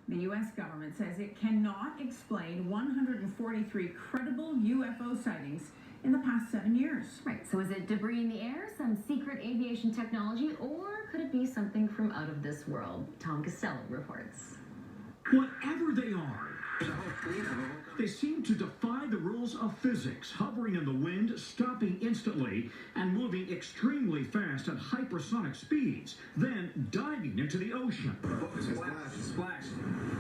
The U.S. government says it cannot explain 143 credible UFO sightings in the past 7 years. Right, so is it debris in the air, some secret aviation technology, or could it be something from out of this world? Tom Costello reports. Whatever they are, they seem to defy the rules of physics, hovering in the wind, stopping instantly, and moving extremely fast at hypersonic speeds, then diving into the ocean. Splash.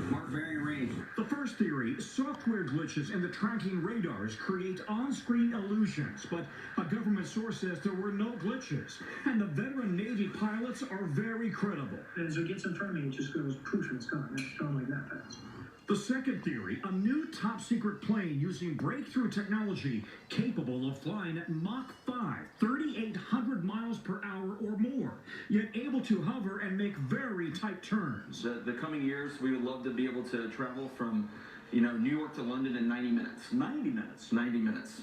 Mark varying range. The first theory, software glitches in the tracking radars create on-screen illusions, but a government source says there were no glitches, and the veteran Navy pilots are very credible. As it gets in front of me, it just goes poof and it's gone. It's gone like that fast. The second theory, a new top-secret plane using breakthrough technology capable of flying at Mach 5, 3,800 miles per hour or more, yet able to hover and make very tight turns. The coming years, we would love to be able to travel from, New York to London in 90 minutes. 90 minutes. 90 minutes.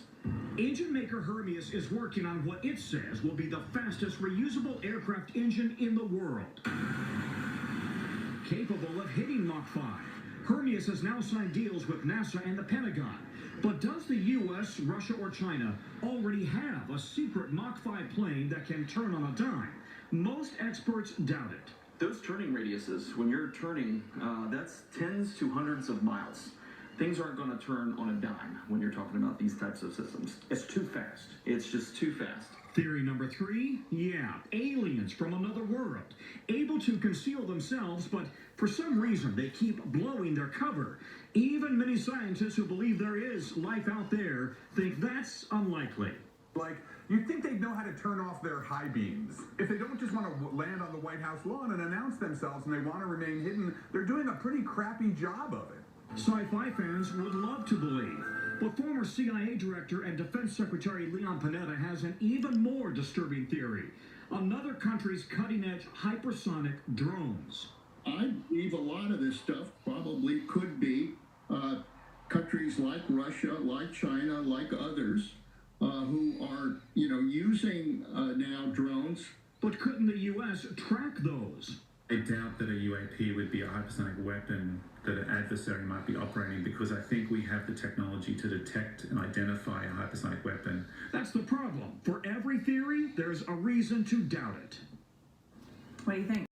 Engine maker Hermes is working on what it says will be the fastest reusable aircraft engine in the world, capable of hitting Mach 5. Hermes has now signed deals with NASA and the Pentagon. But does the U.S., Russia, or China already have a secret Mach 5 plane that can turn on a dime? Most experts doubt it. Those turning radiuses, when you're turning, that's tens to hundreds of miles. Things aren't going to turn on a dime when you're talking about these types of systems. It's too fast. It's just too fast. Theory number 3, aliens from another world, able to conceal themselves, but for some reason they keep blowing their cover. Even many scientists who believe there is life out there think that's unlikely. Like, you'd think they'd know how to turn off their high beams. If they don't just want to land on the White House lawn and announce themselves and they want to remain hidden, they're doing a pretty crappy job of it. Sci-fi fans would love to believe, but former CIA director and Defense Secretary Leon Panetta has an even more disturbing theory. Another country's cutting-edge hypersonic drones. I believe a lot of this stuff probably could be countries like Russia, like China, like others, who are, using now drones. But couldn't the U.S. track those? I doubt that a UAP would be a hypersonic weapon that an adversary might be operating, because I think we have the technology to detect and identify a hypersonic weapon. That's the problem. For every theory, there's a reason to doubt it. What do you think?